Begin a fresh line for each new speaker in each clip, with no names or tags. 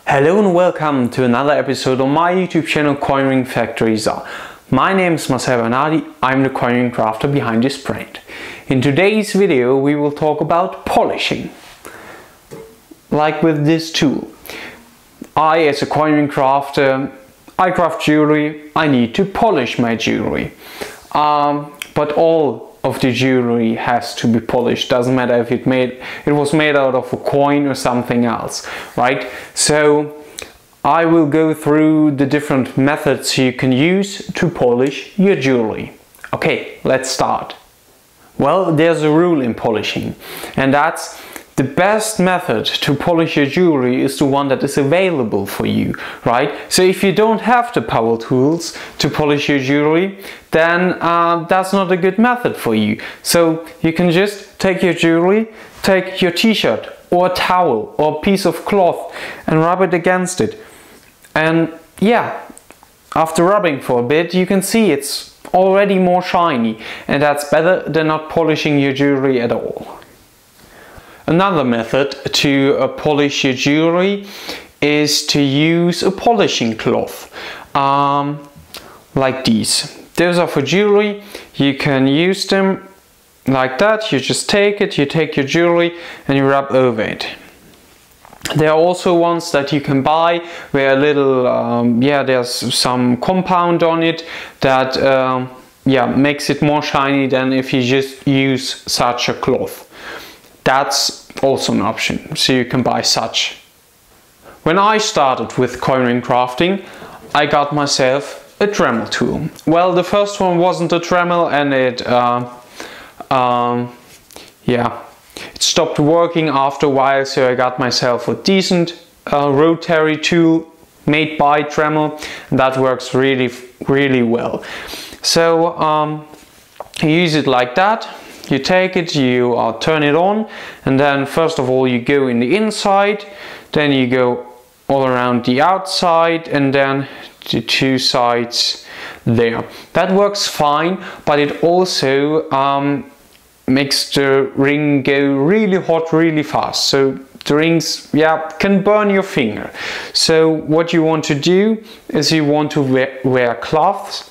Hello and welcome to another episode on my YouTube channel Coinring Factory Saar. My name is Marcel Bernardi, I'm the coinring crafter behind this brand. In today's video we will talk about polishing. Like with this tool. I, as a coinring crafter, I craft jewelry, I need to polish my jewelry. But all of the jewelry has to be polished. Doesn't matter if it was made out of a coin or something else, right? So I will go through the different methods you can use to polish your jewelry. Okay, let's start. Well, there's a rule in polishing, and that's the best method to polish your jewelry is the one that is available for you, right? So if you don't have the power tools to polish your jewelry, then that's not a good method for you. So you can just take your jewelry, take your t-shirt or a towel or a piece of cloth and rub it against it. And yeah, after rubbing for a bit, you can see it's already more shiny, and that's better than not polishing your jewelry at all. Another method to polish your jewelry is to use a polishing cloth, like these. Those are for jewelry. You can use them like that. You just take it, you take your jewelry and you rub over it. There are also ones that you can buy where a little, there's some compound on it that makes it more shiny than if you just use such a cloth. That's also an option, so you can buy such. When I started with coinring crafting, I got myself a Dremel tool. Well, the first one wasn't a Dremel, and it stopped working after a while, so I got myself a decent Rotary tool made by Dremel, and that works really well. So you use it like that. You take it, you turn it on, and then first of all you go in the inside, then you go all around the outside, and then the two sides there. That works fine, but it also makes the ring go really hot really fast. So the rings can burn your finger. So what you want to do is you want to wear cloths.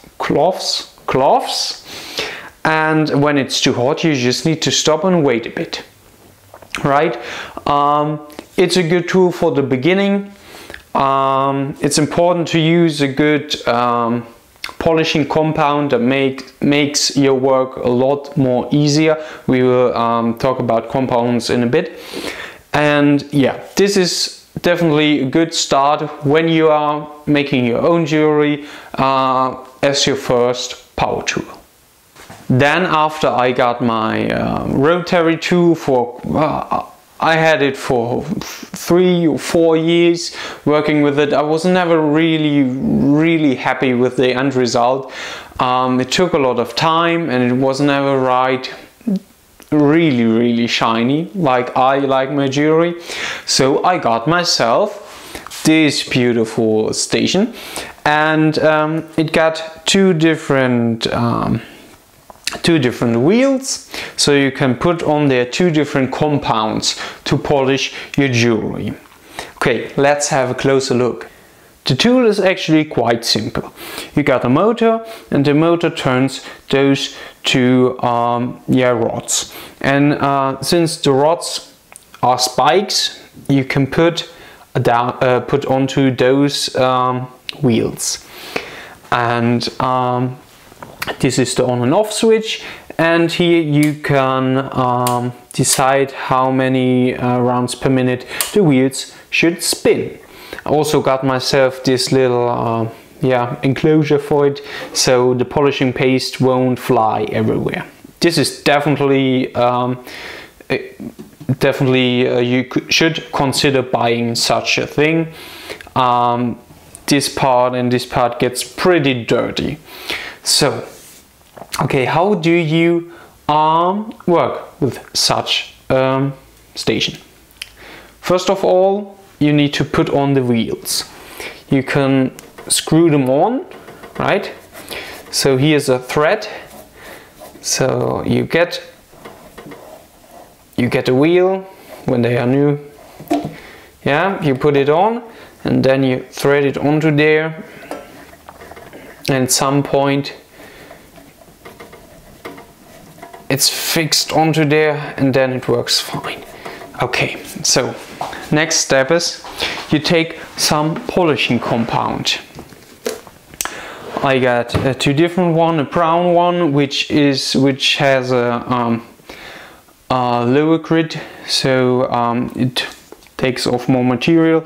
And when it's too hot, you just need to stop and wait a bit, right? It's a good tool for the beginning. It's important to use a good polishing compound that makes your work a lot more easier. We will talk about compounds in a bit. And yeah, this is definitely a good start when you are making your own jewelry as your first power tool. Then after I got my Rotary tool I had it for 3 or 4 years working with it. I was never really happy with the end result. It took a lot of time and it was never really shiny like I like my jewelry. So I got myself this beautiful station, and it got two different wheels, so you can put on there two different compounds to polish your jewelry. Okay, let's have a closer look. The tool is actually quite simple. You got a motor, and the motor turns those two rods. And since the rods are spikes, you can put onto those wheels. And this is the on and off switch, and here you can decide how many rounds per minute the wheels should spin. I also got myself this little enclosure for it, so the polishing paste won't fly everywhere. This is definitely you should consider buying such a thing. This part gets pretty dirty. So, okay, how do you work with such station? First of all, you need to put on the wheels. You can screw them on, right? So here's a thread. So you get a wheel when they are new. Yeah, you put it on and then you thread it onto there, and at some point it's fixed onto there, and then it works fine. Okay, so next step is you take some polishing compound. I got two different one, a brown one which has a lower grit, so it takes off more material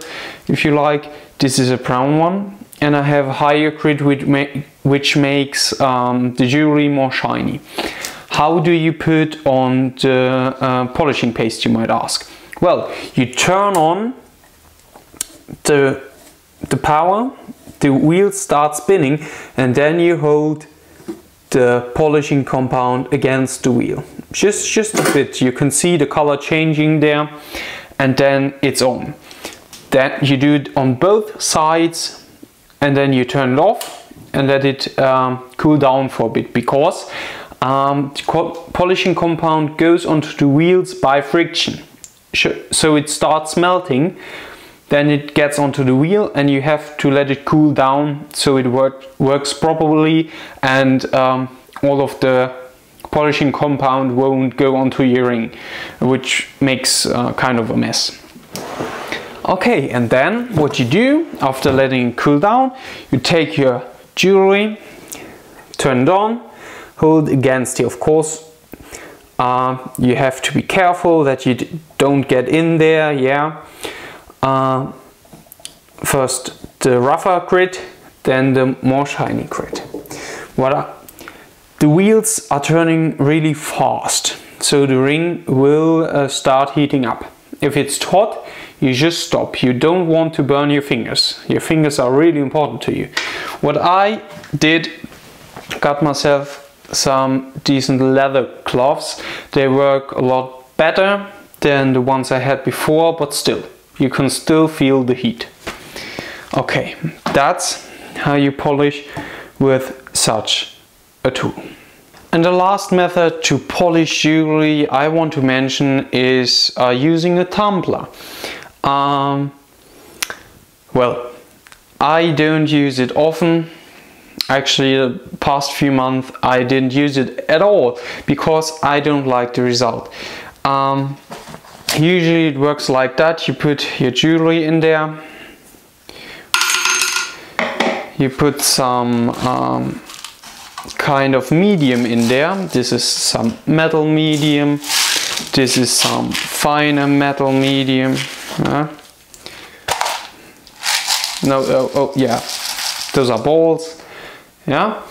if you like. This is a brown one, and I have a higher grit which makes the jewelry more shiny. How do you put on the polishing paste, you might ask? Well, you turn on the power, the wheel starts spinning, and then you hold the polishing compound against the wheel. Just a bit, you can see the color changing there, and then it's on. Then you do it on both sides, and then you turn it off and let it cool down for a bit, because polishing compound goes onto the wheels by friction. So it starts melting, then it gets onto the wheel, and you have to let it cool down so it works properly, and all of the polishing compound won't go onto your ring, which makes kind of a mess. Okay, and then what you do after letting it cool down, you take your jewelry, turn it on, hold against it. Of course, you have to be careful that you don't get in there. Yeah. First the rougher grit, then the more shiny grit. The wheels are turning really fast, so the ring will start heating up. If it's hot, you just stop. You don't want to burn your fingers. Your fingers are really important to you. What I did, got myself some decent leather gloves. They work a lot better than the ones I had before, but still, you can still feel the heat. Okay, that's how you polish with such a tool. And the last method to polish jewelry I want to mention is using a tumbler. Well, I don't use it often. Actually, the past few months I didn't use it at all because I don't like the result. Usually it works like that. You put your jewelry in there, you put some kind of medium in there. This is some metal medium, this is some finer metal medium. Yeah, those are balls. Yeah.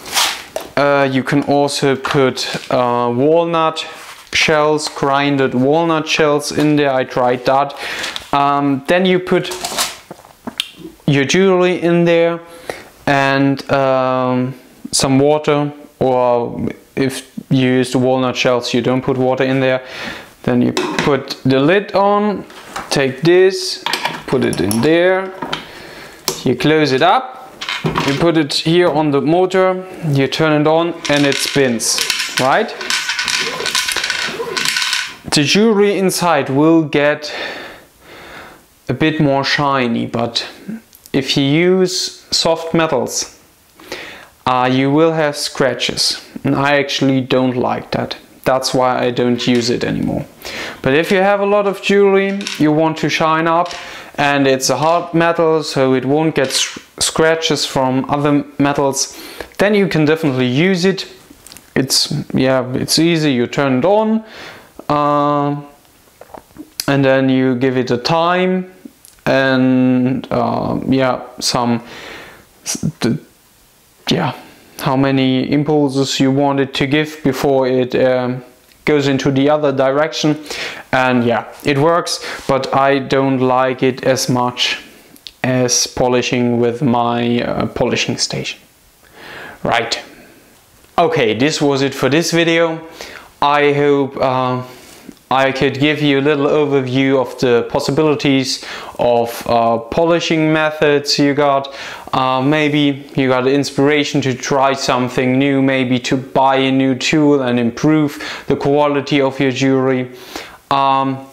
You can also put walnut shells, grinded walnut shells in there. I tried that. Then you put your jewelry in there and some water, or if you use the walnut shells you don't put water in there. Then you put the lid on, take this, put it in there, you close it up, you put it here on the motor, you turn it on and it spins, right? The jewelry inside will get a bit more shiny, but if you use soft metals, you will have scratches, and I actually don't like that. That's why I don't use it anymore. But if you have a lot of jewelry you want to shine up, and it's a hard metal so it won't get scratches from other metals, then you can definitely use it. It's easy. You turn it on, and then you give it a time, and how many impulses you want it to give before it goes into the other direction, and yeah, it works, but I don't like it as much as polishing with my polishing station. Right. Okay, this was it for this video. I hope I could give you a little overview of the possibilities of polishing methods you got. Maybe you got inspiration to try something new, maybe to buy a new tool and improve the quality of your jewelry. Well,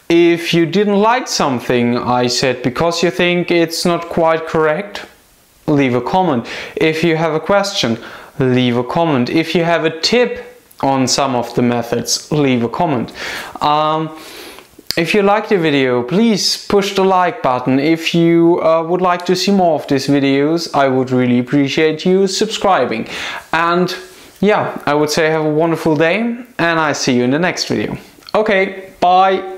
If you didn't like something I said because you think it's not quite correct, leave a comment. If you have a question, leave a comment. If you have a tip on some of the methods, leave a comment. If you like the video, please push the like button. If you would like to see more of these videos, I would really appreciate you subscribing. And yeah, I would say have a wonderful day, and I see you in the next video. Okay, bye!